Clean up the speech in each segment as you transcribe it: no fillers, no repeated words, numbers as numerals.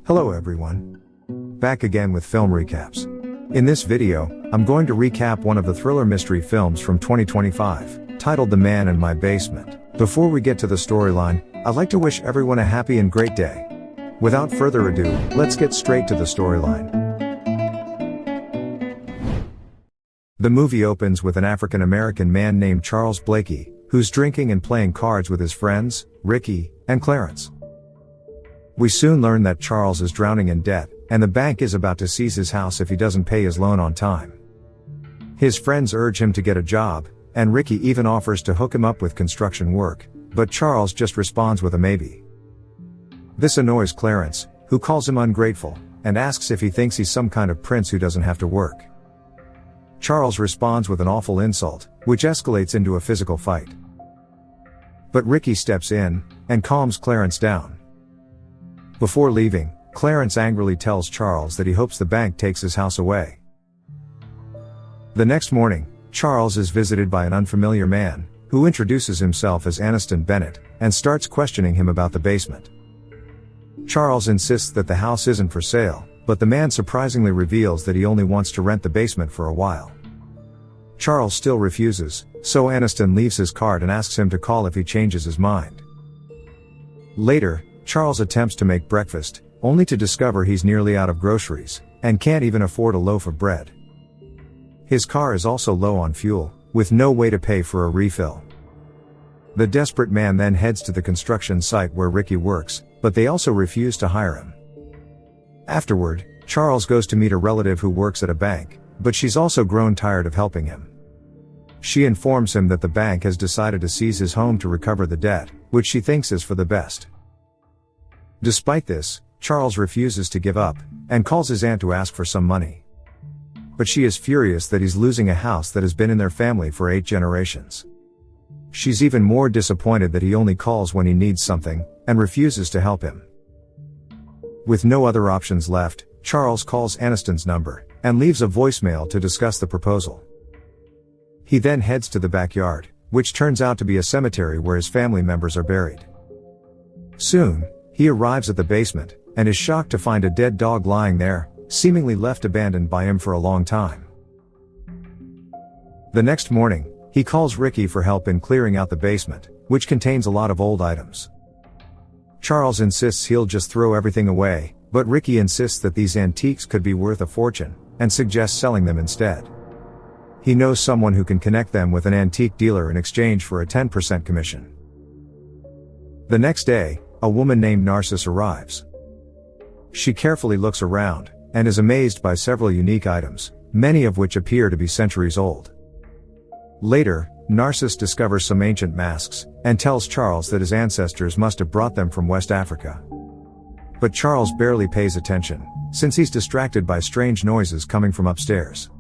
Hello everyone. Back again with film recaps. In this video, I'm going to recap one of the thriller mystery films from 2025, titled The Man in My Basement. Before we get to the storyline, I'd like to wish everyone a happy and great day. Without further ado, let's get straight to the storyline. The movie opens with an African-American man named Charles Blakey, who's drinking and playing cards with his friends, Ricky and Clarence. We soon learn that Charles is drowning in debt, and the bank is about to seize his house if he doesn't pay his loan on time. His friends urge him to get a job, and Ricky even offers to hook him up with construction work, but Charles just responds with a maybe. This annoys Clarence, who calls him ungrateful, and asks if he thinks he's some kind of prince who doesn't have to work. Charles responds with an awful insult, which escalates into a physical fight. But Ricky steps in, and calms Clarence down. Before leaving, Clarence angrily tells Charles that he hopes the bank takes his house away. The next morning, Charles is visited by an unfamiliar man, who introduces himself as Aniston Bennett, and starts questioning him about the basement. Charles insists that the house isn't for sale, but the man surprisingly reveals that he only wants to rent the basement for a while. Charles still refuses, so Aniston leaves his card and asks him to call if he changes his mind. Later, Charles attempts to make breakfast, only to discover he's nearly out of groceries, and can't even afford a loaf of bread. His car is also low on fuel, with no way to pay for a refill. The desperate man then heads to the construction site where Ricky works, but they also refuse to hire him. Afterward, Charles goes to meet a relative who works at a bank, but she's also grown tired of helping him. She informs him that the bank has decided to seize his home to recover the debt, which she thinks is for the best. Despite this, Charles refuses to give up, and calls his aunt to ask for some money. But she is furious that he's losing a house that has been in their family for 8 generations. She's even more disappointed that he only calls when he needs something, and refuses to help him. With no other options left, Charles calls Aniston's number, and leaves a voicemail to discuss the proposal. He then heads to the backyard, which turns out to be a cemetery where his family members are buried. Soon, he arrives at the basement, and is shocked to find a dead dog lying there, seemingly left abandoned by him for a long time. The next morning, he calls Ricky for help in clearing out the basement, which contains a lot of old items. Charles insists he'll just throw everything away, but Ricky insists that these antiques could be worth a fortune, and suggests selling them instead. He knows someone who can connect them with an antique dealer in exchange for a 10% commission. The next day, a woman named Narcissus arrives. She carefully looks around, and is amazed by several unique items, many of which appear to be centuries old. Later, Narcissus discovers some ancient masks, and tells Charles that his ancestors must have brought them from West Africa. But Charles barely pays attention, since he's distracted by strange noises coming from upstairs.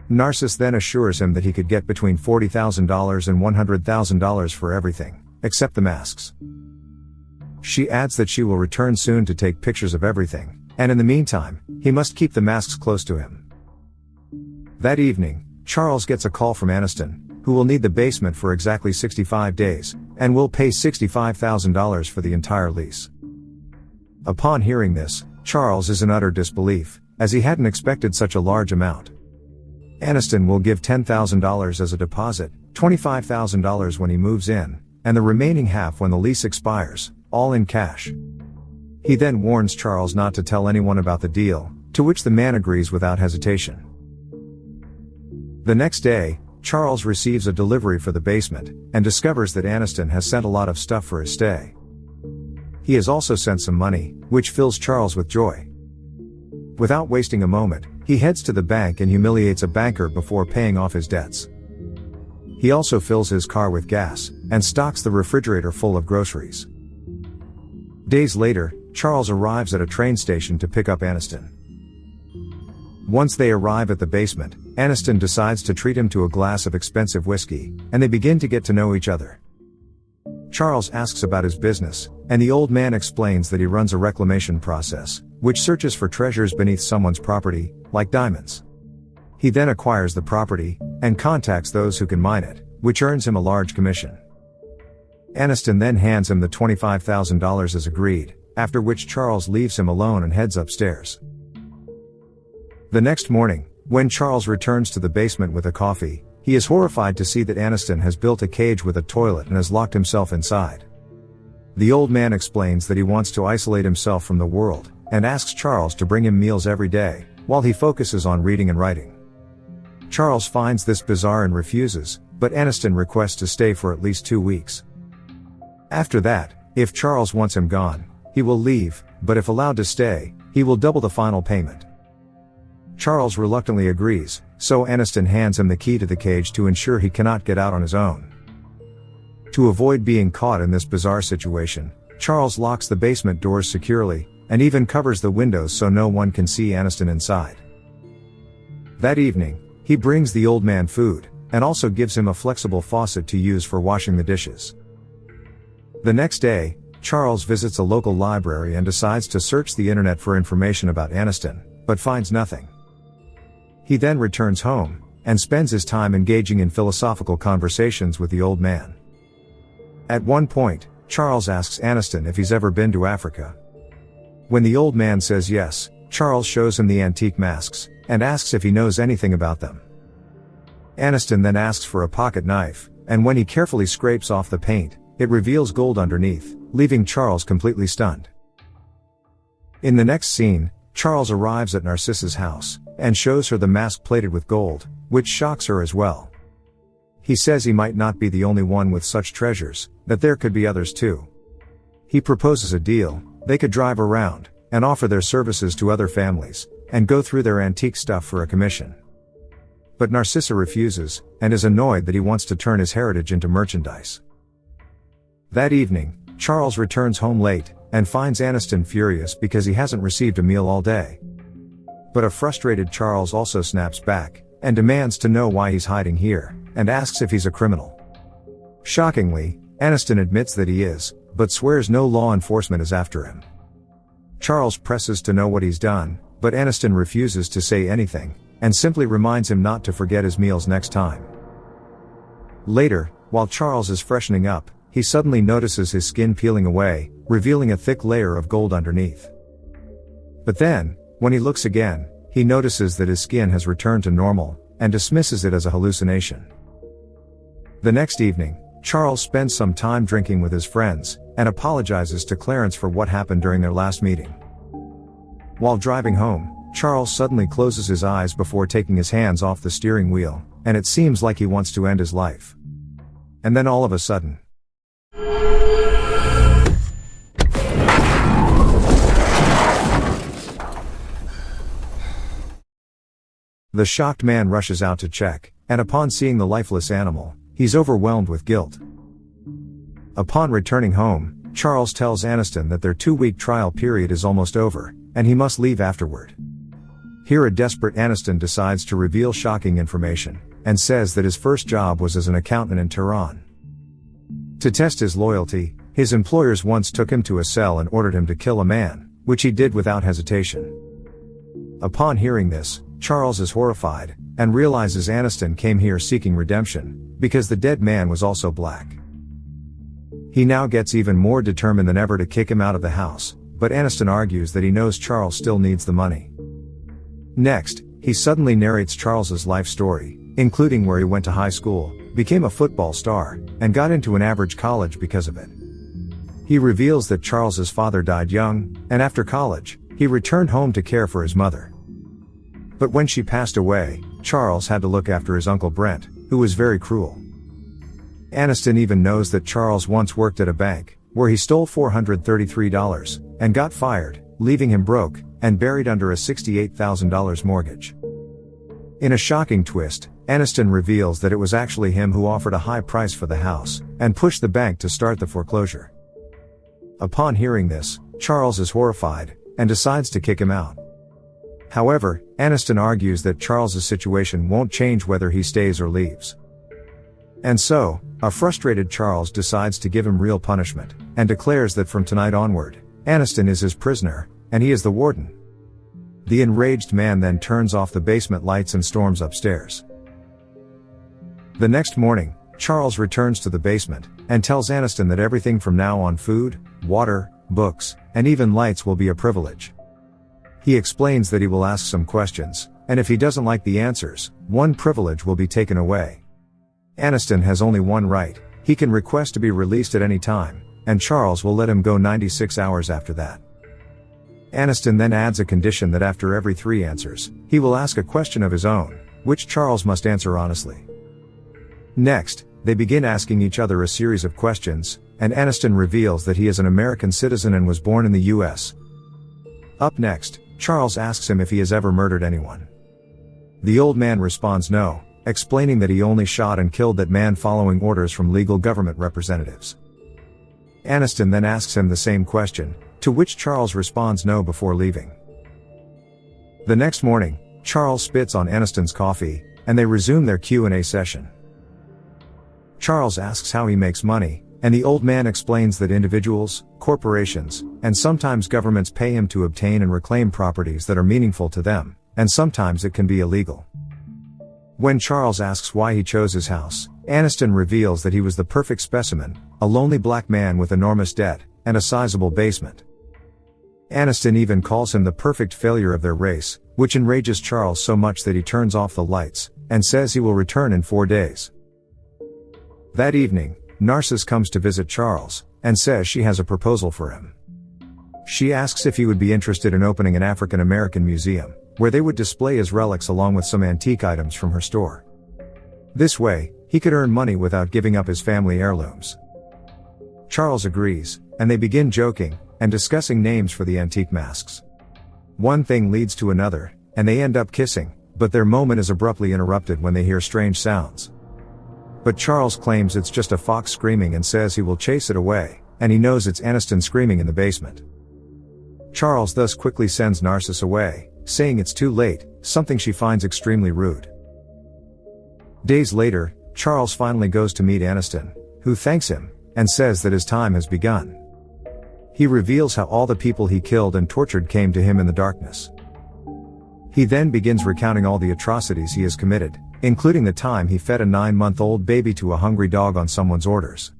Narcissus then assures him that he could get between $40,000 and $100,000 for everything, except the masks. She adds that she will return soon to take pictures of everything, and in the meantime, he must keep the masks close to him. That evening, Charles gets a call from Aniston, who will need the basement for exactly 65 days, and will pay $65,000 for the entire lease. Upon hearing this, Charles is in utter disbelief, as he hadn't expected such a large amount. Aniston will give $10,000 as a deposit, $25,000 when he moves in, and the remaining half when the lease expires, all in cash. He then warns Charles not to tell anyone about the deal, to which the man agrees without hesitation. The next day, Charles receives a delivery for the basement, and discovers that Aniston has sent a lot of stuff for his stay. He has also sent some money, which fills Charles with joy. Without wasting a moment, he heads to the bank and humiliates a banker before paying off his debts. He also fills his car with gas, and stocks the refrigerator full of groceries. Days later, Charles arrives at a train station to pick up Aniston. Once they arrive at the basement, Aniston decides to treat him to a glass of expensive whiskey, and they begin to get to know each other. Charles asks about his business, and the old man explains that he runs a reclamation process, which searches for treasures beneath someone's property, like diamonds. He then acquires the property, and contacts those who can mine it, which earns him a large commission. Aniston then hands him the $25,000 as agreed, after which Charles leaves him alone and heads upstairs. The next morning, when Charles returns to the basement with a coffee, he is horrified to see that Aniston has built a cage with a toilet and has locked himself inside. The old man explains that he wants to isolate himself from the world, and asks Charles to bring him meals every day, while he focuses on reading and writing. Charles finds this bizarre and refuses, but Aniston requests to stay for at least 2 weeks. After that, if Charles wants him gone, he will leave, but if allowed to stay, he will double the final payment. Charles reluctantly agrees, so Aniston hands him the key to the cage to ensure he cannot get out on his own. To avoid being caught in this bizarre situation, Charles locks the basement doors securely, and even covers the windows so no one can see Aniston inside. That evening, he brings the old man food, and also gives him a flexible faucet to use for washing the dishes. The next day, Charles visits a local library and decides to search the internet for information about Aniston, but finds nothing. He then returns home, and spends his time engaging in philosophical conversations with the old man. At one point, Charles asks Aniston if he's ever been to Africa. When the old man says yes, Charles shows him the antique masks, and asks if he knows anything about them. Aniston then asks for a pocket knife, and when he carefully scrapes off the paint, it reveals gold underneath, leaving Charles completely stunned. In the next scene, Charles arrives at Narcissa's house, and shows her the mask plated with gold, which shocks her as well. He says he might not be the only one with such treasures, that there could be others too. He proposes a deal: they could drive around, and offer their services to other families, and go through their antique stuff for a commission. But Narcissa refuses, and is annoyed that he wants to turn his heritage into merchandise. That evening, Charles returns home late, and finds Aniston furious because he hasn't received a meal all day. But a frustrated Charles also snaps back, and demands to know why he's hiding here, and asks if he's a criminal. Shockingly, Aniston admits that he is, but swears no law enforcement is after him. Charles presses to know what he's done, but Aniston refuses to say anything, and simply reminds him not to forget his meals next time. Later, while Charles is freshening up, he suddenly notices his skin peeling away, revealing a thick layer of gold underneath. But then, when he looks again, he notices that his skin has returned to normal, and dismisses it as a hallucination. The next evening, Charles spends some time drinking with his friends, and apologizes to Clarence for what happened during their last meeting. While driving home, Charles suddenly closes his eyes before taking his hands off the steering wheel, and it seems like he wants to end his life. And then all of a sudden, the shocked man rushes out to check, and upon seeing the lifeless animal, he's overwhelmed with guilt. Upon returning home, Charles tells Aniston that their 2-week trial period is almost over, and he must leave afterward. Here a desperate Aniston decides to reveal shocking information, and says that his first job was as an accountant in Tehran. To test his loyalty, his employers once took him to a cell and ordered him to kill a man, which he did without hesitation. Upon hearing this, Charles is horrified, and realizes Aniston came here seeking redemption, because the dead man was also black. He now gets even more determined than ever to kick him out of the house, but Aniston argues that he knows Charles still needs the money. Next, he suddenly narrates Charles's life story, including where he went to high school, became a football star, and got into an average college because of it. He reveals that Charles's father died young, and after college, he returned home to care for his mother. But when she passed away, Charles had to look after his uncle Brent, who was very cruel. Aniston even knows that Charles once worked at a bank, where he stole $433, and got fired, leaving him broke, and buried under a $68,000 mortgage. In a shocking twist, Aniston reveals that it was actually him who offered a high price for the house, and pushed the bank to start the foreclosure. Upon hearing this, Charles is horrified, and decides to kick him out. However, Aniston argues that Charles's situation won't change whether he stays or leaves. And so, a frustrated Charles decides to give him real punishment, and declares that from tonight onward, Aniston is his prisoner, and he is the warden. The enraged man then turns off the basement lights and storms upstairs. The next morning, Charles returns to the basement, and tells Aniston that everything from now on, food, water, books, and even lights will be a privilege. He explains that he will ask some questions, and if he doesn't like the answers, one privilege will be taken away. Aniston has only one right: he can request to be released at any time, and Charles will let him go 96 hours after that. Aniston then adds a condition that after every 3 answers, he will ask a question of his own, which Charles must answer honestly. Next, they begin asking each other a series of questions, and Aniston reveals that he is an American citizen and was born in the US. Up next, Charles asks him if he has ever murdered anyone. The old man responds no, explaining that he only shot and killed that man following orders from legal government representatives. Aniston then asks him the same question, to which Charles responds no before leaving. The next morning, Charles spits on Aniston's coffee, and they resume their Q&A session. Charles asks how he makes money, and the old man explains that individuals, corporations, and sometimes governments pay him to obtain and reclaim properties that are meaningful to them, and sometimes it can be illegal. When Charles asks why he chose his house, Aniston reveals that he was the perfect specimen, a lonely black man with enormous debt, and a sizable basement. Aniston even calls him the perfect failure of their race, which enrages Charles so much that he turns off the lights, and says he will return in 4 days. That evening, Narcissus comes to visit Charles, and says she has a proposal for him. She asks if he would be interested in opening an African American museum, where they would display his relics along with some antique items from her store. This way, he could earn money without giving up his family heirlooms. Charles agrees, and they begin joking, and discussing names for the antique masks. One thing leads to another, and they end up kissing, but their moment is abruptly interrupted when they hear strange sounds. But Charles claims it's just a fox screaming and says he will chase it away, and he knows it's Aniston screaming in the basement. Charles thus quickly sends Narcissus away, saying it's too late, something she finds extremely rude. Days later, Charles finally goes to meet Aniston, who thanks him, and says that his time has begun. He reveals how all the people he killed and tortured came to him in the darkness. He then begins recounting all the atrocities he has committed, including the time he fed a 9-month-old baby to a hungry dog on someone's orders.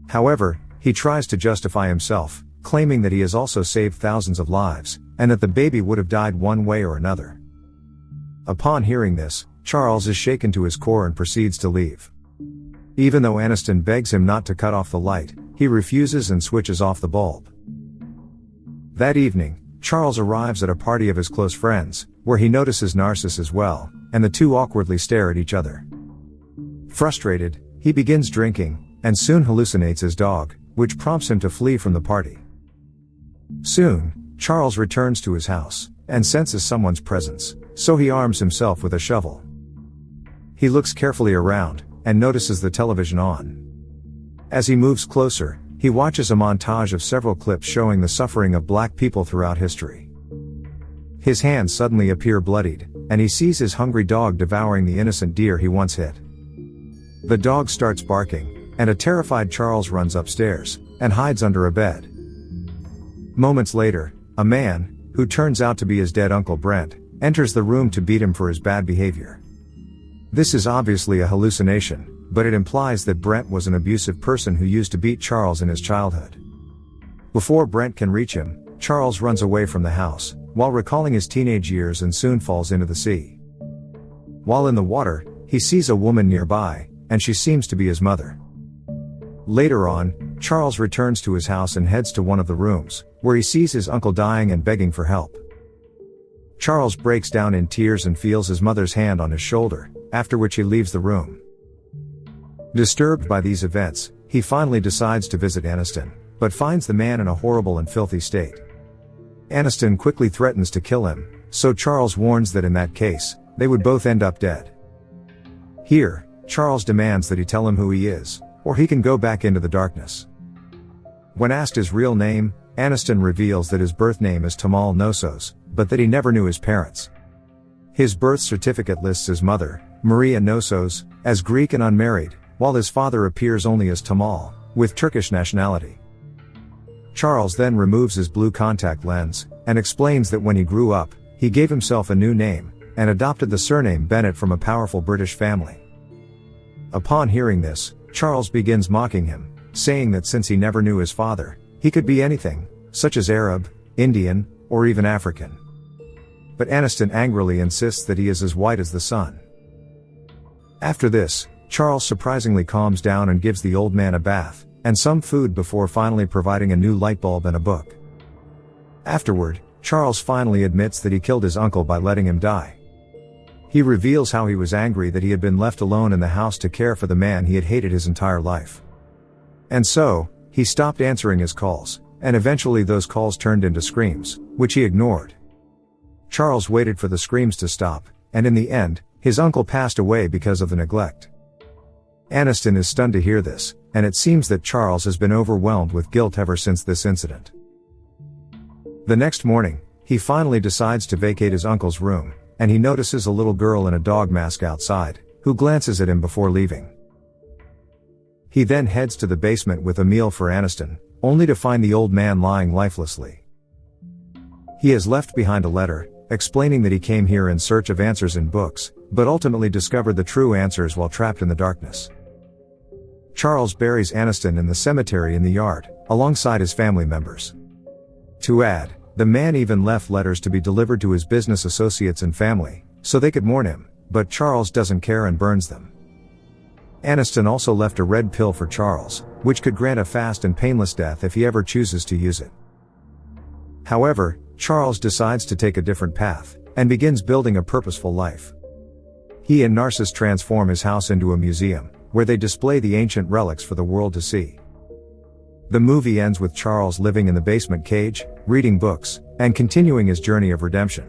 However, he tries to justify himself, claiming that he has also saved thousands of lives, and that the baby would have died one way or another. Upon hearing this, Charles is shaken to his core and proceeds to leave. Even though Aniston begs him not to cut off the light, he refuses and switches off the bulb. That evening, Charles arrives at a party of his close friends, where he notices Narcissus as well, and the two awkwardly stare at each other. Frustrated, he begins drinking, and soon hallucinates his dog, which prompts him to flee from the party. Soon, Charles returns to his house, and senses someone's presence, so he arms himself with a shovel. He looks carefully around, and notices the television on. As he moves closer, he watches a montage of several clips showing the suffering of black people throughout history. His hands suddenly appear bloodied, and he sees his hungry dog devouring the innocent deer he once hit. The dog starts barking, and a terrified Charles runs upstairs, and hides under a bed. Moments later, a man, who turns out to be his dead Uncle Brent, enters the room to beat him for his bad behavior. This is obviously a hallucination, but it implies that Brent was an abusive person who used to beat Charles in his childhood. Before Brent can reach him, Charles runs away from the house, while recalling his teenage years, and soon falls into the sea. While in the water, he sees a woman nearby, and she seems to be his mother. Later on, Charles returns to his house and heads to one of the rooms, where he sees his uncle dying and begging for help. Charles breaks down in tears and feels his mother's hand on his shoulder, after which he leaves the room. Disturbed by these events, he finally decides to visit Aniston, but finds the man in a horrible and filthy state. Aniston quickly threatens to kill him, so Charles warns that in that case, they would both end up dead. Here, Charles demands that he tell him who he is, or he can go back into the darkness. When asked his real name, Aniston reveals that his birth name is Tamal Nosos, but that he never knew his parents. His birth certificate lists his mother, Maria Nosos, as Greek and unmarried, while his father appears only as Tamal, with Turkish nationality. Charles then removes his blue contact lens, and explains that when he grew up, he gave himself a new name, and adopted the surname Bennett from a powerful British family. Upon hearing this, Charles begins mocking him, saying that since he never knew his father, He could be anything, such as Arab, Indian, or even African. But Aniston angrily insists that he is as white as the sun. After this, Charles surprisingly calms down and gives the old man a bath, and some food before finally providing a new light bulb and a book. Afterward, Charles finally admits that he killed his uncle by letting him die. He reveals how he was angry that he had been left alone in the house to care for the man he had hated his entire life. And so, he stopped answering his calls, and eventually those calls turned into screams, which he ignored. Charles waited for the screams to stop, and in the end, his uncle passed away because of the neglect. Aniston is stunned to hear this, and it seems that Charles has been overwhelmed with guilt ever since this incident. The next morning, he finally decides to vacate his uncle's room, and he notices a little girl in a dog mask outside, who glances at him before leaving. He then heads to the basement with a meal for Aniston, only to find the old man lying lifelessly. He has left behind a letter, explaining that he came here in search of answers in books, but ultimately discovered the true answers while trapped in the darkness. Charles buries Aniston in the cemetery in the yard, alongside his family members. To add, the man even left letters to be delivered to his business associates and family, so they could mourn him, but Charles doesn't care and burns them. Aniston also left a red pill for Charles, which could grant a fast and painless death if he ever chooses to use it. However, Charles decides to take a different path, and begins building a purposeful life. He and Narcissus transform his house into a museum, where they display the ancient relics for the world to see. The movie ends with Charles living in the basement cage, reading books, and continuing his journey of redemption.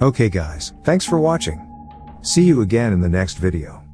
Okay guys, thanks for watching. See you again in the next video.